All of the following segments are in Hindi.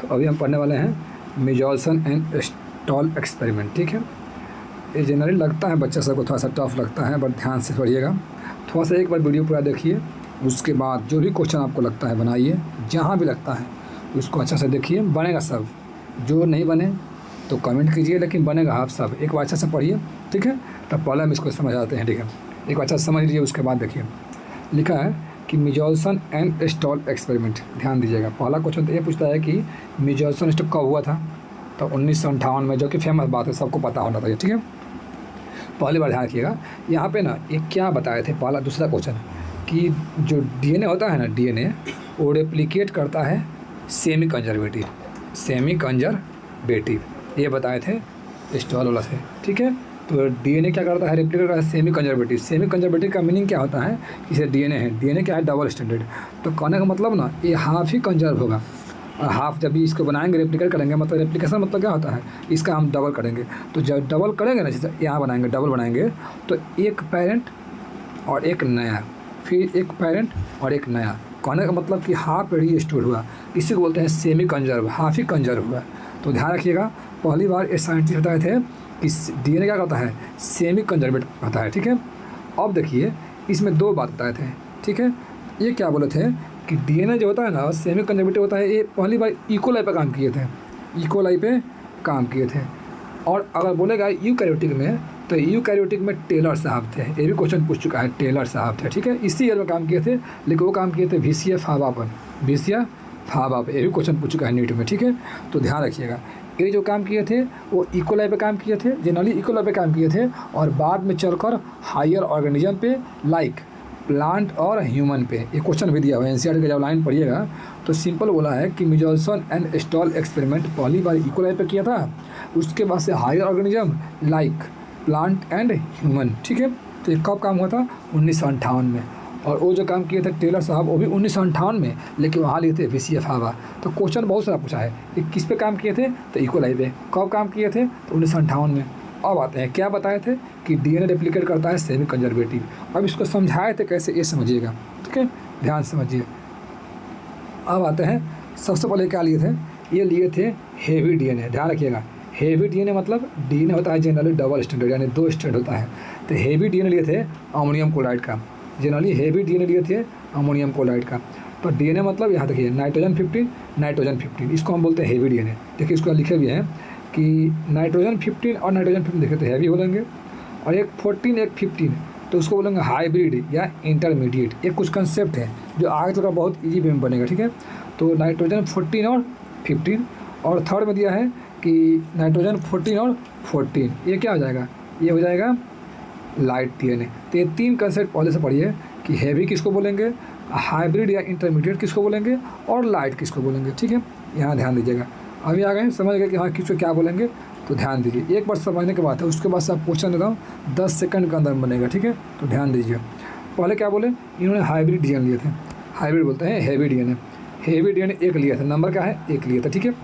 तो अभी हम पढ़ने वाले हैं मिजोल्सन एंड स्टॉल एक्सपेरिमेंट। ठीक है, ये जनरली लगता है बच्चा सबको थोड़ा सा टफ लगता है, बट ध्यान से पढ़िएगा। थोड़ा सा एक बार वीडियो पूरा देखिए, उसके बाद जो भी क्वेश्चन आपको लगता है बनाइए, जहाँ भी लगता है उसको अच्छा से देखिए, बनेगा सब। जो नहीं बने तो कमेंट कीजिए, लेकिन बनेगा आप सब। एक बार अच्छा से पढ़िए, ठीक है, तब पहले हम इसको समझ आते हैं। ठीक है, एक बार अच्छा से समझ लीजिए, उसके बाद देखिए। लिखा है कि मिजोल्सन एंड स्टॉल एक्सपेरिमेंट। ध्यान दीजिएगा, पहला क्वेश्चन तो ये पूछता है कि मिजोल्सन स्टॉल कब हुआ था, तो 1958 में, जो कि फेमस बात है, सबको पता होना चाहिए। ठीक है, पहली बार ध्यान रखिएगा। यहाँ पे ना ये क्या बताए थे, पहला दूसरा क्वेश्चन, कि जो डीएनए होता है ना, डीएनए वो रेप्लिकेट करता है सेमी कंजर्वेटिव, ये बताए थे स्टॉल वाला से। ठीक है, तो डीएनए क्या करता है, रेप्लिकेट करता है सेमी कंजर्वेटिव। सेमी कंजर्वेटिव का मीनिंग क्या होता है, कि डीएनए है, डीएनए क्या है, डबल स्टैंडर्ड। तो कहने का मतलब ना, ये हाफ ही कंजर्व होगा, और हाफ जब भी इसको बनाएंगे, रेप्लिकेट करेंगे, मतलब रेप्लिकेशन मतलब क्या होता है, इसका हम डबल करेंगे। तो जब डबल करेंगे ना, जैसे यहाँ बनाएंगे, डबल बनाएंगे, तो एक पेरेंट और एक नया, फिर एक पेरेंट और एक नया। कहने का मतलब कि हाफ रीस्टोर हुआ, इसी को बोलते हैं सेमी कंजर्व, हाफ ही कंजर्व हुआ। तो ध्यान रखिएगा, पहली बार ये साइंटिस्ट बताए थे कि डीएनए क्या करता है, सेमी कंजर्वेटिव होता है। ठीक है, अब देखिए इसमें दो बात बताए थे। ठीक है, ये क्या बोले थे कि डीएनए जो होता है ना, सेमी कंजर्वेटिव होता है। ये पहली बार इकोलाई पे काम किए थे, इकोलाई पे काम किए थे। और अगर बोलेगा यूकैरियोटिक में, तो यूकैरियोटिक में टेलर साहब थे, ये भी क्वेश्चन पूछ चुका है, टेलर साहब थे। ठीक है, इसी ईयर में काम किए थे, लेकिन वो काम किए थे विसिया फावा पर, ये भी क्वेश्चन पूछ चुका है नीट में। ठीक है, तो ध्यान रखिएगा, ये जो काम किए थे वो इकोलाई पे काम किए थे, जनरली इकोलाई पे काम किए थे, और बाद में चलकर हायर ऑर्गेनिज्म पे, लाइक प्लांट और ह्यूमन पे। ये क्वेश्चन भी दिया हुआ है, एनसीईआरटी का जब लाइन पढ़िएगा तो सिंपल बोला है कि मिजोल्सन एंड स्टॉल एक्सपेरिमेंट पहली बार इकोलाई पे किया था, उसके बाद से higher organism like plant and human. ठीक है, तो ये कब काम हुआ था, 1958 में। और वो जो काम किए थे टेलर साहब, वो भी 1958 में, लेकिन वहाँ लिए थे विसिया फावा। तो क्वेश्चन बहुत सारा पूछा है कि किस पे काम किए थे, तो इकोलाई पे। कब काम किए थे, तो 1958 में। अब आते हैं, क्या बताए थे कि डीएनए रेप्लिकेट करता है सेमी कंजर्वेटिव। अब इसको समझाए थे कैसे, ये समझिएगा। ठीक है, ध्यान समझिए। अब आते हैं, सबसे पहले क्या लिए थे, ये लिए थे हेवी डीएनए। ध्यान रखिएगा, हेवी डीएनए मतलब डीएनए होता है जनरली डबल स्टैंडर्ड, यानी 2 स्टैंडर्ड होता है। तो हेवी डीएनए लिए थे अमोनियम क्लोराइड का, जनरली हेवी डीएनए लिए थे अमोनियम क्लोराइड का। तो डीएनए मतलब यहाँ देखिए नाइट्रोजन 15, इसको हम बोलते हैं हेवी डीएनए। देखिए इसको लिखे भी हैं कि नाइट्रोजन 15 और नाइट्रोजन 15 देखे तो हैवी बोलेंगे, और एक 14 एक 15, तो उसको बोलेंगे हाइब्रिड या इंटरमीडिएट। ये कुछ कंसेप्ट है जो आगे तो बहुत ईजी वे में बनेगा। ठीक है, तो नाइट्रोजन 14 और 15, और थर्ड में दिया है कि नाइट्रोजन 14 और 14, ये क्या हो जाएगा, ये हो जाएगा लाइट डीएनए। तो ये 3 कंसेप्ट पहले से पढ़िए कि हैवी किसको बोलेंगे, हाइब्रिड या इंटरमीडिएट किसको बोलेंगे, और लाइट किसको बोलेंगे। ठीक है, यहाँ ध्यान दीजिएगा। अभी आ गए, समझ गए कि हाँ किसको क्या बोलेंगे, तो ध्यान दीजिए। एक बार समझने के बाद है, उसके बाद से आप क्वेश्चन देता हूँ 10 सेकंड के अंदर बनेगा। ठीक है, तो ध्यान दीजिए। पहले क्या बोले, इन्होंने हाइब्रिड डीएनए लिए थे, हाइब्रिड बोलते हैं हेवी डीएनए। हेवी डीएनए एक लिया था, नंबर क्या है, एक लिया था। ठीक है,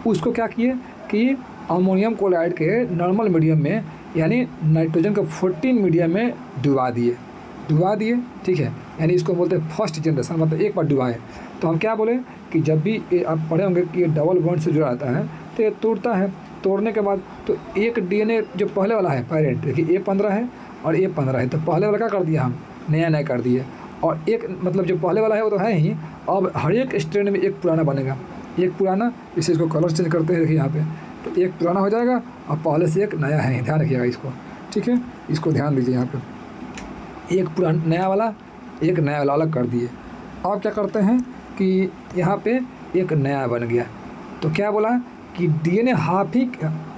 उसको क्या किए कि अमोनियम क्लोराइड के नॉर्मल मीडियम में, यानी नाइट्रोजन का 14 मीडियम में डुबा दिए। ठीक है, यानी इसको बोलते हैं फर्स्ट जनरेशन, मतलब एक बार डुबाए। तो हम क्या बोले कि जब भी ये आप पढ़े होंगे कि ये डबल बॉन्ड से जुड़ा रहता है, तो ये टूटता है। तोड़ने के बाद तो एक डीएनए जो पहले वाला है पेरेंट, देखिए ए 15 है और ए 15 है, तो पहले वाला क्या कर दिया, हम नया कर दिए। और एक मतलब जो पहले वाला है वो तो है ही, अब हर एक स्ट्रैंड में एक पुराना बनेगा, एक पुराना, इसे इसको कलर चेंज करते हैं, देखिए यहाँ पे, तो एक पुराना हो जाएगा और पहले से एक नया है। ध्यान रखिएगा इसको। ठीक है, इसको ध्यान दीजिए, यहाँ पे एक पुराना नया वाला, एक नया वाला अलग कर दिए। अब क्या करते हैं कि यहाँ पे एक नया बन गया। तो क्या बोला कि डीएनए हाफ ही,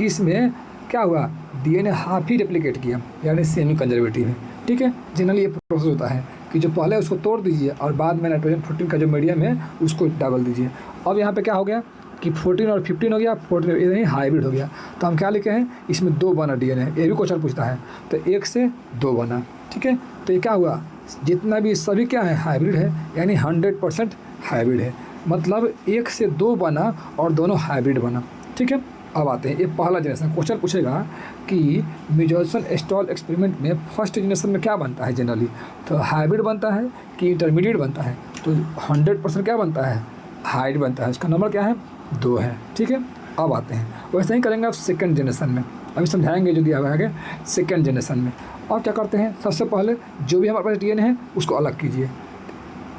इसमें क्या हुआ, डीएनए हाफ ही रेप्लिकेट किया, यानी सेमी कंजर्वेटिव है। ठीक है, जनरली ये प्रोसेस होता है कि जो पहले उसको तोड़ दीजिए और बाद में नाइट्रोजन 14 का जो मीडियम है उसको डाल दीजिए। अब यहाँ पे क्या हो गया कि 14 और 15 हो गया, 14 यानी हाइब्रिड हो गया। तो हम क्या लिखे हैं, इसमें 2 बना डीएनए, ये भी क्वेश्चन पूछता है, तो 1 से 2 बना। ठीक है, तो ये क्या हुआ, जितना भी सभी क्या है, हाइब्रिड है, यानी 100% हाइब्रिड है, मतलब 1 से 2 बना और दोनों हाइब्रिड बना। ठीक है, अब आते हैं, ये पहला जनरेशन। क्वेश्चन पूछेगा कि मिजोल्सन स्टॉल एक्सपेरिमेंट में फर्स्ट जनरेशन में क्या बनता है जनरली, तो हाइब्रिड बनता है कि इंटरमीडिएट बनता है, तो 100% क्या बनता है, हाइब्रिड बनता है, उसका नंबर क्या है 2 है। ठीक है, अब आते हैं वैसे ही करेंगे आप सेकंड जनरेशन में, अभी समझाएंगे जो दिया हुआ है सेकंड जनरेशन में। और क्या करते हैं, सबसे पहले जो भी हमारे पास डीएनए है उसको अलग कीजिए।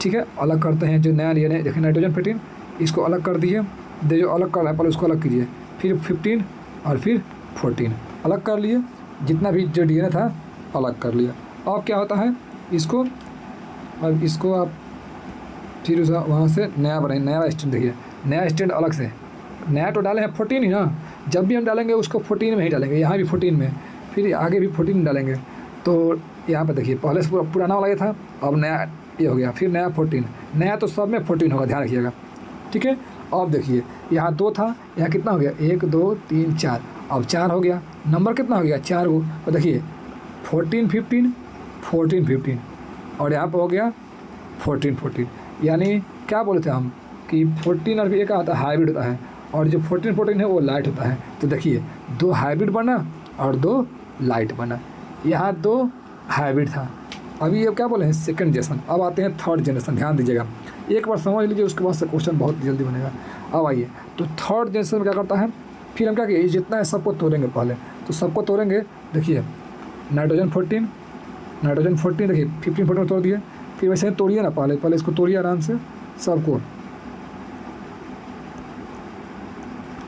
ठीक है, अलग करते हैं जो नया डीएनए, देखिए नाइट्रोजन 15 इसको अलग कर दिए, जो अलग कर रहा है पहले उसको अलग कीजिए, फिर 15 और फिर 14 अलग कर लिए, जितना भी जो डीएनए था अलग कर लिया। अब क्या होता है इसको, अब इसको आप फिर उस वहाँ से नया बनाए, नया स्टैंड, देखिए नया स्टैंड अलग से, नया तो डाले हैं 14 ही ना, जब भी हम डालेंगे उसको 14 में ही डालेंगे, यहाँ भी 14 में, फिर आगे भी 14 में डालेंगे। तो यहाँ पे देखिए पहले से पुराना वाला ये था, अब नया ये हो गया, फिर नया 14, नया तो सब में 14 होगा, ध्यान रखिएगा। ठीक है, अब देखिए यहाँ 2 था, यहाँ कितना हो गया 1 2 3 4, अब 4 हो गया, नंबर कितना हो गया 4 को, तो देखिए 14 15 14 15 और यहाँ पर हो गया 14 14, यानी क्या बोले थे हम कि 14 और ये क्या होता है हाइब्रिड होता है, और जो 14 14 है वो लाइट होता है। तो देखिए 2 हाइब्रिड बना और 2 लाइट बना, यहाँ 2 हाइब्रिड था, अभी ये क्या बोले हैं सेकंड जनरेशन। अब आते हैं थर्ड जनरेशन, ध्यान दीजिएगा, एक बार समझ लीजिए उसके बाद से क्वेश्चन बहुत जल्दी बनेगा। अब आइए, तो थर्ड जनरेशन में क्या करता है, फिर हम क्या किए जितना है सबको तोड़ेंगे पहले, तो सबको तोड़ेंगे, देखिए नाइट्रोजन 14 देखिए 15 14 तोड़ दिए, फिर वैसे ही तोड़िए ना, पहले इसको तोड़िए आराम से सबको,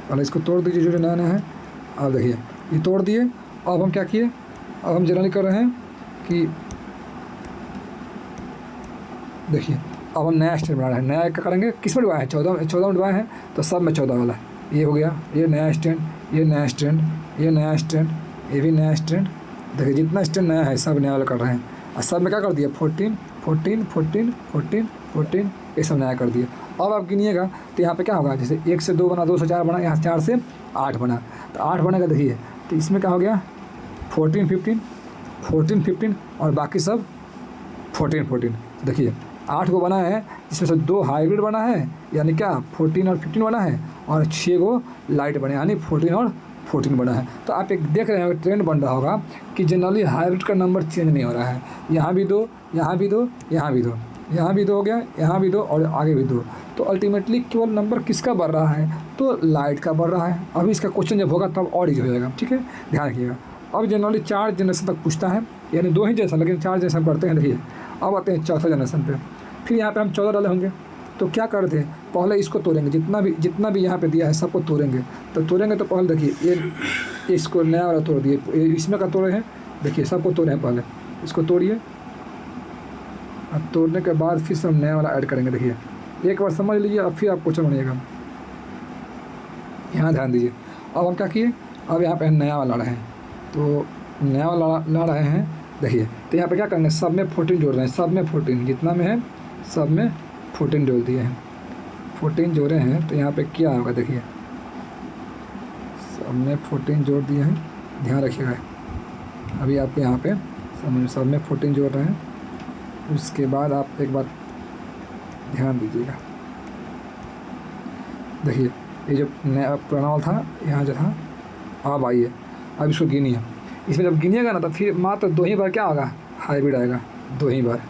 पहले इसको तोड़ दीजिए जो नया नया है। अब देखिए ये तोड़ दिए, अब हम क्या किए, अब हम जनरली कर रहे हैं कि देखिए अब हम नया स्टैंड बना रहे हैं, नया क्या करेंगे, किस में डिवाइड है 14 में डिवाइड है, तो सब में 14 वाला ये हो गया, ये नया स्टैंड, ये नया स्टैंड, ये नया स्टैंड, ये भी नया स्टैंड, देखिए जितना स्टैंड नया है सब नया वाला कर रहे हैं, और सब में क्या कर दिया 14 14 14 14 14 ये सब नया कर दिया। अब आप गिनिएगा तो यहाँ पे क्या होगा, जैसे 1 से 2 बना, 2 से 4 बना, यहाँ 4 से 8 बना, तो 8 बनेगा, देखिए तो इसमें क्या हो गया 14 15 14 15 और बाकी सब 14 14, देखिए 8 को बना है, जिसमें से 2 हाइब्रिड बना है, यानी क्या 14 और 15 बना है, और 6 को लाइट बने, यानी 14 और 14 बना है। तो आप एक देख रहे हैं ट्रेंड बन रहा होगा कि जनरली हाइब्रिड का नंबर चेंज नहीं हो रहा है, यहाँ भी 2, यहाँ भी 2, यहाँ भी 2, यहाँ भी 2 हो गया, यहाँ भी 2 और आगे भी 2, तो अल्टीमेटली केवल नंबर किसका बढ़ रहा है, तो लाइट का बढ़ रहा है। अभी इसका क्वेश्चन जब होगा तब और ईजी हो जाएगा। ठीक है, ध्यान रखिएगा। अब जनरली 4 जनरेशन तक पूछता है, यानी 2 ही जनरेशन, लेकिन 4 जनरेशन करते हैं। देखिए अब आते हैं चौथा जनरेशन पे, फिर यहाँ पे हम 14 डाले होंगे, तो क्या करते हैं पहले इसको तोड़ेंगे, जितना भी यहाँ पे दिया है सबको तोड़ेंगे। तो तोड़ेंगे तो पहले देखिए ये इसको नया वाला तोड़ दिए, इसमें का तोड़े हैं, देखिए सबको तोड़े हैं, पहले इसको तोड़िए, अब तोड़ने के बाद फिर से हम नया वाला ऐड करेंगे। देखिए एक बार समझ लीजिए, अब फिर आप क्वेश्चन बनिएगा, यहाँ ध्यान दीजिए। अब हम क्या किए, अब यहाँ पे नया वाला ला रहे हैं, तो नया वाला ला रहे हैं, देखिए तो यहाँ पे क्या करेंगे, सब में 14 जोड़ रहे हैं, सब में 14 जितना में है सब में 14 जोड़ दिए हैं, 14 जोड़े हैं, तो यहाँ पे क्या होगा, देखिए सब में 14 जोड़ दिए हैं, ध्यान रखिएगा। अभी आपके यहाँ पे सब में 14 जोड़ रहे हैं, उसके बाद आप एक बात ध्यान दीजिएगा, देखिए ये जो नया पुराना वाला था यहाँ जो था, अब आइए अब इसको गिनिए, इसमें जब गिनिएगा ना तो फिर मात्र 2 ही बार क्या होगा हाइब्रिड आएगा, 2 ही बार,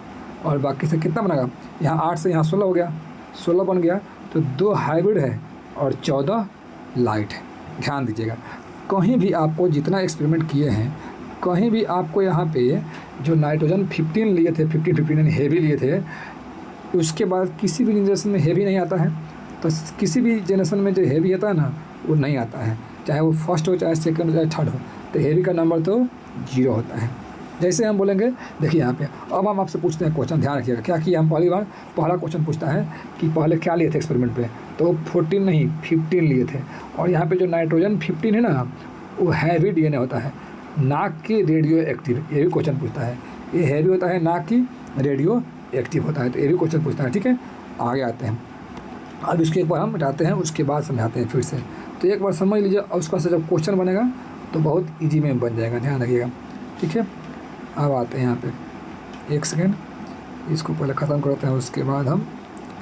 और बाकी से कितना बनेगा, यहाँ 8 से यहाँ 16 हो गया, 16 बन गया, तो 2 हाइब्रिड है और 14 लाइट है। ध्यान दीजिएगा, कहीं भी आपको जितना एक्सपेरिमेंट किए हैं, कहीं भी आपको यहाँ पे जो नाइट्रोजन 15 लिए थे, 15 हेवी लिए थे, उसके बाद किसी भी जनरेशन में हेवी नहीं आता है। तो किसी भी जनरेशन में जो हेवी आता है ना वो नहीं आता है, चाहे वो फर्स्ट हो, चाहे सेकंड हो, चाहे थर्ड हो, तो हेवी का नंबर तो 0 होता है। जैसे हम बोलेंगे, देखिए यहाँ पे अब हम आपसे पूछते हैं क्वेश्चन, ध्यान रखिएगा क्या किया हम पहला क्वेश्चन पूछता है कि पहले क्या लिए थे एक्सपेरिमेंट पे, तो 14 नहीं 15 लिए थे, और यहाँ पे जो नाइट्रोजन 15 है ना वो हैवी डीएनए होता है, ना कि रेडियो एक्टिव। ये भी क्वेश्चन पूछता है, ये हैवी होता है ना कि रेडियो एक्टिव होता है, तो ये भी क्वेश्चन पूछता है। ठीक है, आगे आते हैं, अब इसके एक बार हम हटाते हैं, उसके बाद समझाते हैं फिर से। तो एक बार समझ लीजिए, और उसका से जब क्वेश्चन बनेगा तो बहुत ईजी में बन जाएगा, ध्यान रखिएगा। ठीक है, अब आते हैं यहाँ पे, 1 सेकेंड, इसको पहले ख़त्म करते हैं, उसके बाद हम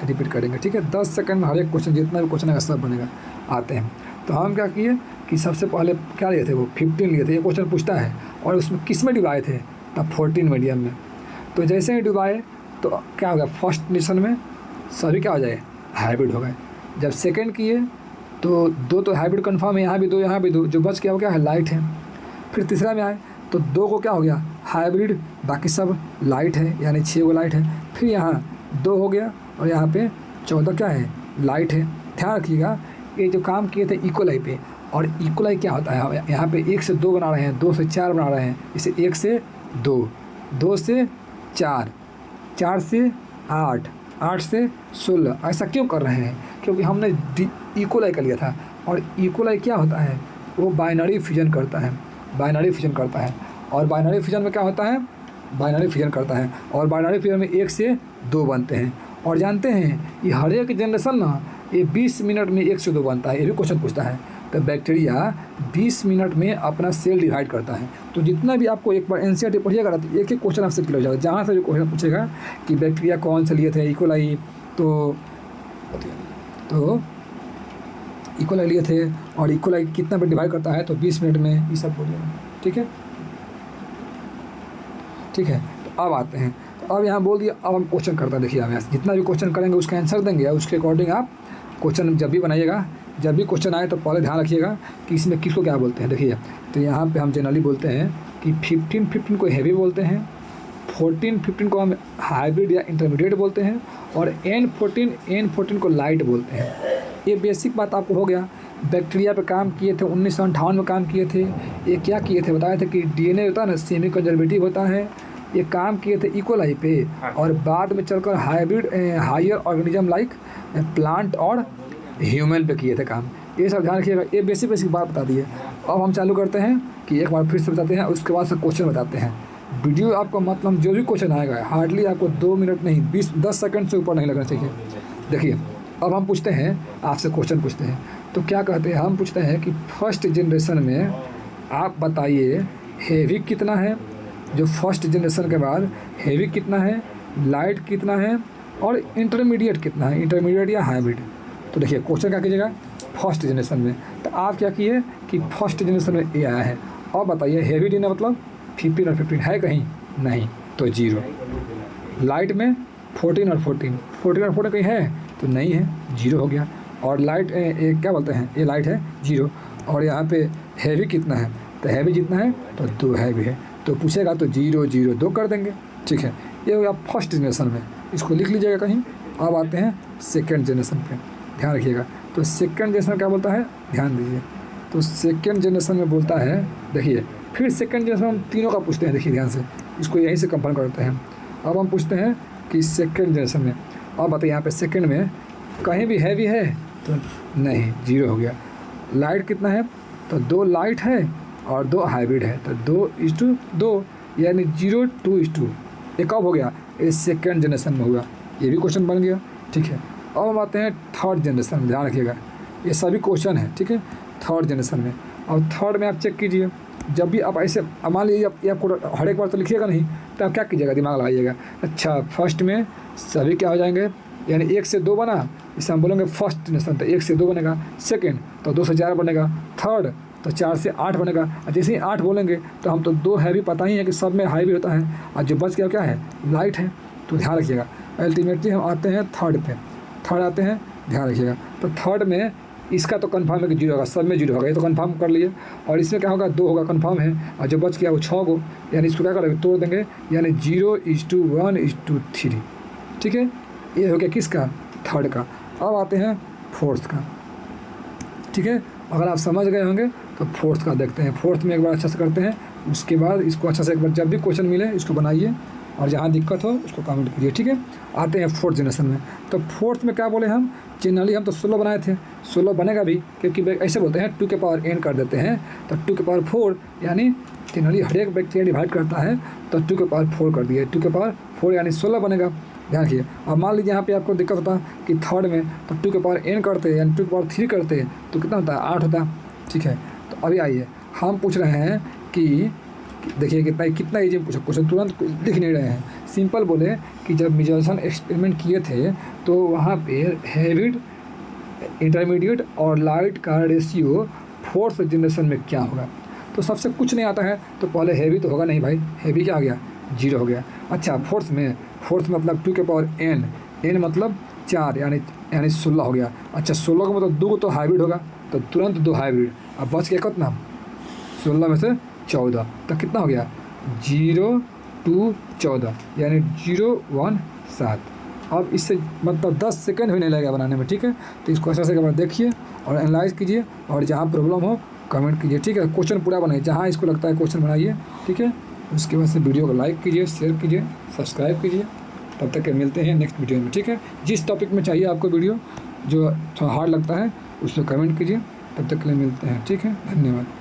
रिपीट करेंगे। ठीक है, 10 सेकंड में हर एक क्वेश्चन, जितना भी क्वेश्चन आएगा सब बनेगा। आते हैं, तो हम क्या किए कि सबसे पहले क्या लिए थे, वो 15 लिए थे, ये क्वेश्चन पूछता है, और उसमें किस में डिवाए थे, तब 14 मीडियम में। तो जैसे ही डिवाए तो क्या हो गया, फर्स्ट जनरेशन में सभी क्या हो जाए हाइब्रिड हो गए। जब सेकंड किए तो दो तो हाइब्रिड कन्फर्म है, यहाँ भी दो यहाँ भी दो, जो बच गया वो क्या है, लाइट है। फिर तीसरा में आए तो दो को क्या हो गया, हाइब्रिड, बाकी सब लाइट है, यानी 6 गो लाइट है। फिर यहाँ 2 हो गया और यहाँ पे 14 क्या है, लाइट है। ध्यान रखिएगा ये जो काम किए थे इक्वलाई पे, और इक्वलाई क्या होता है, यहाँ पे 1 से 2 बना रहे हैं, 2 से 4 बना रहे हैं, इसे 1 से 2, 2 से 4, 4 से 8, 8 से 16। ऐसा क्यों कर रहे हैं, क्योंकि हमने इक्वलाई कर लिया था। और इक्वलाई क्या होता है, वो बाइनरी फ्यूजन करता है, बाइनरी फ्यूजन करता है। और बाइनरी फ्यूजन में क्या होता है, बाइनरी फ्यूजन करता है, और बाइनरी फ्यूजन में 1 से 2 बनते हैं। और जानते हैं ये हर एक जनरेशन ना ये 20 मिनट में 1 से 2 बनता है। ये भी क्वेश्चन पूछता है। तो बैक्टीरिया 20 मिनट में अपना सेल डिवाइड करता है। तो जितना भी आपको एक बार एनसीईआरटी पढ़िएगा तो एक एक क्वेश्चन आपसे क्लियर हो जाएगा। जहाँ से भी क्वेश्चन पूछेगा कि बैक्टीरिया कौन से लिए थे, इकोलाई, तो इकोलाई लिए थे, और इकोलाई कितना पे डिवाइड करता है, तो 20 मिनट में, ये सब बोलिएगा। ठीक है, ठीक है। तो अब आते हैं, तो अब यहाँ बोल दिया, अब हम क्वेश्चन करते हैं। देखिए अब यहाँ जितना भी क्वेश्चन करेंगे उसका आंसर देंगे, उसके अकॉर्डिंग आप क्वेश्चन जब भी बनाइएगा, जब भी क्वेश्चन आए तो पहले ध्यान रखिएगा कि इसमें किसको क्या बोलते हैं। देखिए तो यहाँ पे हम जनरली बोलते हैं कि 15 को हैवी बोलते हैं, 14-15 को हम हाइब्रिड या इंटरमीडिएट बोलते हैं, और N14 को लाइट बोलते हैं। ये बेसिक बात आपको हो गया। बैक्टीरिया पे काम किए थे, 1958 में काम किए थे। ये क्या किए थे, बताए थे कि डीएनए होता है ना, सेमी कंजर्वेटिव होता है। ये काम किए थे इकोलाई पे, और बाद में चलकर hybrid higher organism like plant और ह्यूमन पे किए थे काम। ये सब ध्यान रखिएगा, ये बेसिक बात बता दी है। अब हम चालू करते हैं कि एक बार फिर से बताते हैं, उसके बाद से क्वेश्चन बताते हैं। वीडियो आपको मतलब जो भी क्वेश्चन आएगा हार्डली आपको 2 मिनट नहीं 10 सेकंड से ऊपर नहीं लगना चाहिए। देखिए अब हम पूछते हैं आपसे, क्वेश्चन पूछते हैं तो क्या कहते हैं, हम पूछते हैं कि फर्स्ट जनरेशन में आप बताइए हेवी कितना है, जो फर्स्ट जनरेशन के बाद हेवी कितना है, लाइट कितना है, और इंटरमीडिएट कितना है, इंटरमीडिएट या हाइब्रिड। तो देखिए क्वेश्चन क्या कीजिएगा, फर्स्ट जनरेशन में, तो आप क्या किए कि फर्स्ट जनरेशन में ए आया है। और बताइए हेवी डीएनए मतलब 15 और 15 है कहीं नहीं, तो 0। लाइट में 14 और 14 कहीं है तो नहीं है, 0 हो गया। और लाइट क्या बोलते हैं, ये लाइट है 0। और यहाँ पे हैवी कितना है, तो हैवी जितना है तो 2 हैवी है, तो पूछेगा तो 0 0 2 कर देंगे। ठीक है, ये हो गया फर्स्ट जनरेशन में, इसको लिख लीजिएगा कहीं। अब आते हैं सेकेंड जनरेशन पे, ध्यान रखिएगा। तो सेकेंड जनरेशन क्या बोलता है, ध्यान दीजिए। तो सेकेंड जनरेशन में बोलता है, देखिए फिर सेकेंड जनरेशन हम तीनों का पूछते हैं, देखिए ध्यान से, इसको यहीं से कंफर्म करते हैं। अब हम पूछते हैं कि सेकेंड जनरेशन में, अब बताइए यहाँ पे सेकेंड में कहीं भी हैवी है तो नहीं, 0 हो गया। लाइट कितना है, तो 2 लाइट है और 2 हाइब्रिड है, तो 2:2 यानी 0:2। ये कब हो गया, ये सेकेंड जनरेशन में हुआ। ये भी क्वेश्चन बन गया। ठीक है, अब हम आते हैं थर्ड जनरेशन में, ध्यान रखिएगा ये सभी क्वेश्चन है। ठीक है, थर्ड जनरेशन में, और थर्ड में आप चेक कीजिए, जब भी आप ऐसे मान लीजिए ये आपको हर एक बार तो लिखिएगा नहीं, तो आप क्या कीजिएगा, दिमाग लगाइएगा। अच्छा फर्स्ट में सभी क्या हो जाएंगे, यानी 1 से 2 बना, इसे हम बोलेंगे फर्स्ट जनरेशन, तो 1 से 2 बनेगा। सेकेंड तो 2 से 4 बनेगा। थर्ड तो 4 से 8 बनेगा। और जैसे ही 8 बोलेंगे तो हम तो 2 हैवी पता ही है कि सब में हाईवी होता है, और जो बच गया क्या है, लाइट है। तो ध्यान रखिएगा। अल्टीमेटली हम आते हैं थर्ड पे, थर्ड आते हैं, ध्यान रखिएगा। तो थर्ड में इसका तो कंफर्म है कि 0 होगा, सब में 0 होगा, ये तो कंफर्म कर लिए। और इसमें क्या होगा, 2 होगा, कंफर्म है। और जो बच गया वो 6 गो, यानी इसको क्या करेंगे, तोड़ देंगे, यानी 0:1:3। ठीक है, ये हो गया किसका, थर्ड का। अब आते हैं फोर्थ का। ठीक है, अगर आप समझ गए होंगे तो फोर्थ का देखते हैं। फोर्थ में एक बार अच्छा से करते हैं, उसके बाद इसको अच्छा से एक बार जब भी क्वेश्चन मिले इसको बनाइए, और जहाँ दिक्कत हो उसको कमेंट कीजिए। ठीक है, आते हैं फोर्थ जनरेशन में। तो फोर्थ में क्या बोले हम, जनरली हम तो 16 बनाए थे, 16 बनेगा भी, क्योंकि ऐसे बोलते हैं 2 के पावर n कर देते हैं, तो 2 के पावर 4, यानी जनरली हर एक बैक्टीरिया डिवाइड करता है तो 2 के पावर 4 कर दिए, 2 के पावर 4 यानी 16 बनेगा। ध्यान रखिए। अब मान लीजिए यहाँ पे आपको दिक्कत होता कि थर्ड में तो 2 के पावर n करते यानी 2 के पावर 3 करते तो कितना होता है, 8 होता। ठीक है, तो अभी आइए हम पूछ रहे हैं कि देखिए कितना ईजी पूछो, क्वेश्चन तुरंत लिख नहीं रहे हैं। सिंपल बोले कि जब मिचेल्सन एक्सपेरिमेंट किए थे तो वहाँ पे हैविड, इंटरमीडिएट और लाइट का रेशियो फोर्थ जनरेशन में क्या होगा। तो सबसे कुछ नहीं आता है तो पहले हैवी तो होगा नहीं भाई, हैवी क्या आ गया, 0 हो गया। अच्छा फोर्थ में मतलब 2 के पावर n मतलब 4 यानी 16 हो गया। अच्छा 16 का मतलब 2 तो हाइब्रिड होगा, तो तुरंत 2 हाइब्रिड। अब बच गया कितना, 16 में से 14, तो कितना हो गया 0 2 14 यानी 017। अब इससे मतलब 10 सेकंड भी नहीं लगेगा बनाने में, ठीक है। तो इसको ऐसा से देखिए और एनालाइज कीजिए, और जहाँ प्रॉब्लम हो कमेंट कीजिए, ठीक है। क्वेश्चन पूरा बनाइए, जहाँ इसको लगता है क्वेश्चन बनाइए, ठीक है। उसके बाद से वीडियो को लाइक कीजिए, शेयर कीजिए, सब्सक्राइब कीजिए। तब तक के मिलते हैं नेक्स्ट वीडियो में, ठीक है। जिस टॉपिक में चाहिए आपको वीडियो जो थोड़ा हार्ड लगता है उसमें कमेंट कीजिए। तब तक के लिए मिलते हैं, ठीक है। धन्यवाद।